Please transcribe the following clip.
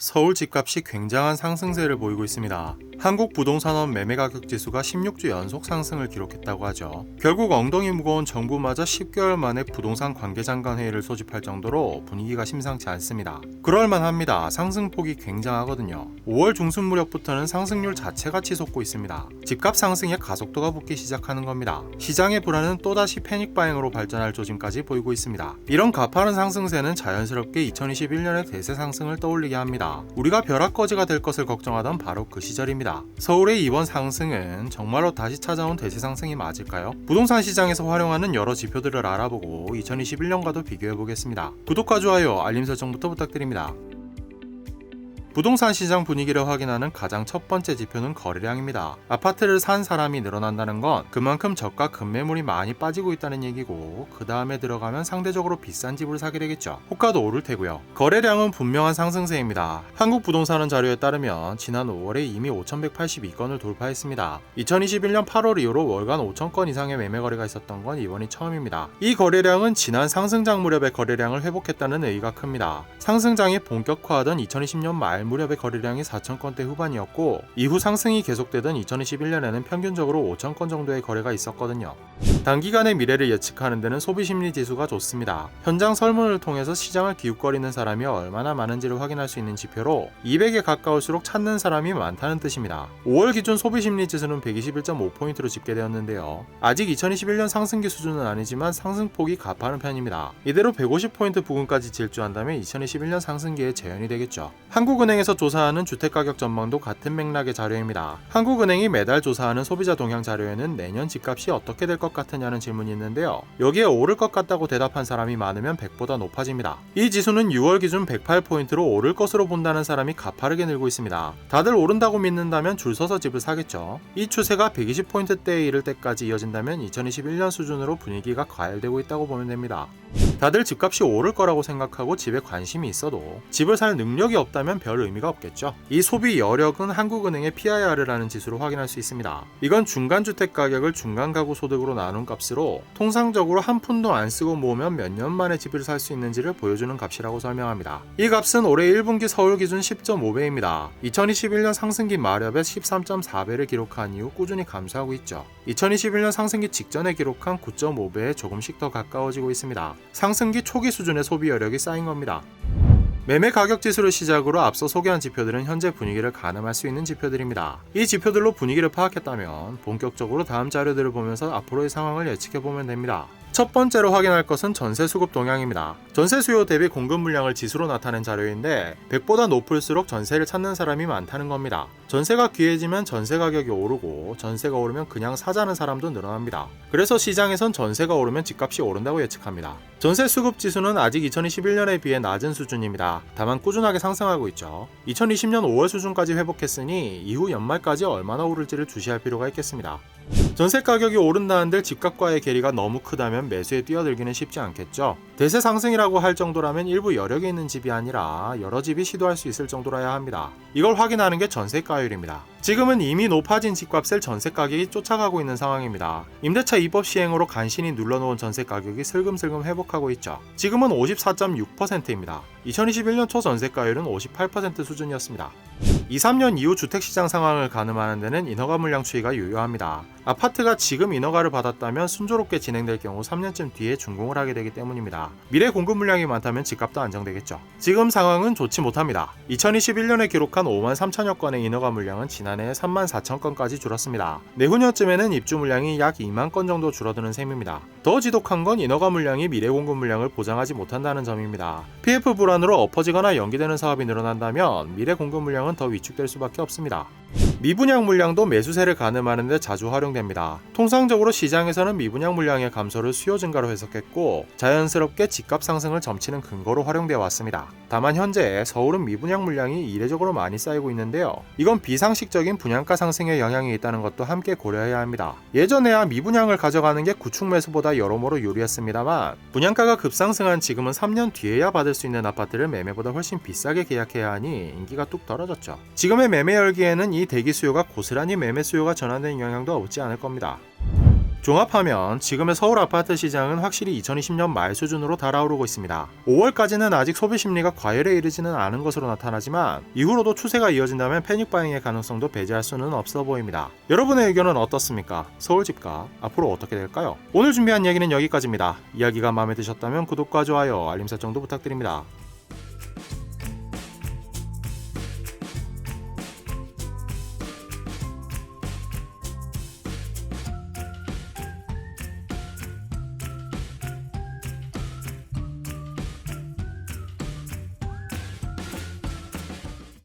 서울 집값이 굉장한 상승세를 보이고 있습니다. 한국 부동산원 매매가격 지수가 16주 연속 상승을 기록했다고 하죠. 결국 엉덩이 무거운 정부마저 10개월 만에 부동산 관계장관 회의를 소집할 정도로 분위기가 심상치 않습니다. 그럴만합니다. 상승폭이 굉장하거든요. 5월 중순 무렵부터는 상승률 자체가 치솟고 있습니다. 집값 상승에 가속도가 붙기 시작하는 겁니다. 시장의 불안은 또다시 패닉바잉으로 발전할 조짐까지 보이고 있습니다. 이런 가파른 상승세는 자연스럽게 2021년의 대세 상승을 떠올리게 합니다. 우리가 벼락거지가 될 것을 걱정하던 바로 그 시절입니다. 서울의 이번 상승은 정말로 다시 찾아온 대세 상승이 맞을까요? 부동산 시장에서 활용하는 여러 지표들을 알아보고 2021년과도 비교해보겠습니다. 구독과 좋아요, 알림 설정부터 부탁드립니다. 부동산 시장 분위기를 확인하는 가장 첫 번째 지표는 거래량입니다. 아파트를 산 사람이 늘어난다는 건 그만큼 저가 급매물이 많이 빠지고 있다는 얘기고, 그 다음에 들어가면 상대적으로 비싼 집을 사게 되겠죠. 호가도 오를 테고요. 거래량은 분명한 상승세입니다. 한국부동산원 자료에 따르면 지난 5월에 이미 5,182건을 돌파했습니다. 2021년 8월 이후로 월간 5,000건 이상의 매매 거래가 있었던 건 이번이 처음입니다. 이 거래량은 지난 상승장 무렵의 거래량을 회복했다는 의의가 큽니다. 상승장이 본격화하던 2020년 말 무렵의 거래량이 4,000건대 후반이었고, 이후 상승이 계속되던 2021년에는 평균적으로 5,000건 정도의 거래가 있었거든요. 단기간의 미래를 예측하는 데는 소비심리 지수가 좋습니다. 현장 설문을 통해서 시장을 기웃거리는 사람이 얼마나 많은지를 확인할 수 있는 지표로 200에 가까울수록 찾는 사람이 많다는 뜻입니다. 5월 기준 소비심리 지수는 121.5포인트로 집계되었는데요. 아직 2021년 상승기 수준은 아니지만 상승폭이 가파른 편입니다. 이대로 150포인트 부근까지 질주한다면 2021년 상승기에 재현이 되겠죠. 한국은행에서 조사하는 주택가격 전망도 같은 맥락의 자료입니다. 한국은행이 매달 조사하는 소비자 동향 자료에는 내년 집값이 어떻게 될 것 같으냐는 질문이 있는데요. 여기에 오를 것 같다고 대답한 사람이 많으면 100보다 높아집니다. 이 지수는 6월 기준 108포인트로 오를 것으로 본다는 사람이 가파르게 늘고 있습니다. 다들 오른다고 믿는다면 줄 서서 집을 사겠죠. 이 추세가 120포인트대에 이를 때까지 이어진다면 2021년 수준으로 분위기가 과열되고 있다고 보면 됩니다. 다들 집값이 오를 거라고 생각하고 집에 관심이 있어도 집을 살 능력이 없다면 별 의미가 없겠죠. 이 소비 여력은 한국은행의 PIR이라는 지수로 확인할 수 있습니다. 이건 중간주택 가격을 중간가구 소득으로 나눈 값으로 통상적으로 한 푼도 안 쓰고 모으면 몇 년 만에 집을 살 수 있는지를 보여주는 값이라고 설명합니다. 이 값은 올해 1분기 서울 기준 10.5배입니다. 2021년 상승기 마렵에 13.4배를 기록한 이후 꾸준히 감소하고 있죠. 2021년 상승기 직전에 기록한 9.5배에 조금씩 더 가까워지고 있습니다. 상승기 초기 수준의 소비 여력이 쌓인 겁니다. 매매 가격 지수를 시작으로 앞서 소개한 지표들은 현재 분위기를 가늠할 수 있는 지표들입니다. 이 지표들로 분위기를 파악했다면 본격적으로 다음 자료들을 보면서 앞으로의 상황을 예측해보면 됩니다. 첫 번째로 확인할 것은 전세 수급 동향입니다. 전세 수요 대비 공급 물량을 지수로 나타낸 자료인데 100보다 높을수록 전세를 찾는 사람이 많다는 겁니다. 전세가 귀해지면 전세 가격이 오르고, 전세가 오르면 그냥 사자는 사람도 늘어납니다. 그래서 시장에선 전세가 오르면 집값이 오른다고 예측합니다. 전세 수급 지수는 아직 2021년에 비해 낮은 수준입니다. 다만 꾸준하게 상승하고 있죠. 2020년 5월 수준까지 회복했으니 이후 연말까지 얼마나 오를지를 주시할 필요가 있겠습니다. 전세 가격이 오른다는데 집값과의 괴리가 너무 크다면 매수에 뛰어들기는 쉽지 않겠죠. 대세 상승이라고 할 정도라면 일부 여력이 있는 집이 아니라 여러 집이 시도할 수 있을 정도라야 합니다. 이걸 확인하는 게 전세가율입니다. 지금은 이미 높아진 집값을 전세 가격이 쫓아가고 있는 상황입니다. 임대차 입법 시행으로 간신히 눌러놓은 전세 가격이 슬금슬금 회복하고 있죠. 지금은 54.6%입니다. 2021년 초 전세가율은 58% 수준이었습니다. 2-3년 이후 주택시장 상황을 가늠하는 데는 인허가 물량 추이가 유효합니다. 아파트가 지금 인허가를 받았다면 순조롭게 진행될 경우 3년쯤 뒤에 준공을 하게 되기 때문입니다. 미래 공급 물량이 많다면 집값도 안정되겠죠. 지금 상황은 좋지 못합니다. 2021년에 기록한 5만 3천여 건의 인허가 물량은 지난해 3만 4천 건까지 줄었습니다. 내후년쯤에는 입주 물량이 약 2만 건 정도 줄어드는 셈입니다. 더 지독한 건 인허가 물량이 미래 공급 물량을 보장하지 못한다는 점입니다. PF 불안으로 엎어지거나 연기되는 사업이 늘어난다면 미래 공급 물량은 더 위축될 수밖에 없습니다. 미분양 물량도 매수세를 가늠하는 데 자주 활용됩니다. 통상적으로 시장에서는 미분양 물량의 감소를 수요 증가로 해석했고, 자연스럽게 집값 상승을 점치는 근거로 활용되어 왔습니다. 다만 현재 서울은 미분양 물량이 이례적으로 많이 쌓이고 있는데요. 이건 비상식적인 분양가 상승에 영향이 있다는 것도 함께 고려해야 합니다. 예전에야 미분양을 가져가는 게 구축 매수보다 여러모로 유리했습니다만, 분양가가 급상승한 지금은 3년 뒤에야 받을 수 있는 아파트를 매매보다 훨씬 비싸게 계약해야 하니 인기가 뚝 떨어졌죠. 지금의 매매 열기에는 이 대기 수요가 고스란히 매매 수요가 전환되는 영향도 없지 않을 겁니다. 종합하면 지금의 서울 아파트 시장은 확실히 2020년 말 수준으로 달아오르고 있습니다. 5월까지는 아직 소비 심리가 과열에 이르지는 않은 것으로 나타나지만 이후로도 추세가 이어진다면 패닉 바잉의 가능성도 배제할 수는 없어 보입니다. 여러분의 의견은 어떻습니까? 서울 집값 앞으로 어떻게 될까요? 오늘 준비한 이야기는 여기까지입니다. 이야기가 마음에 드셨다면 구독과 좋아요, 알림 설정도 부탁드립니다.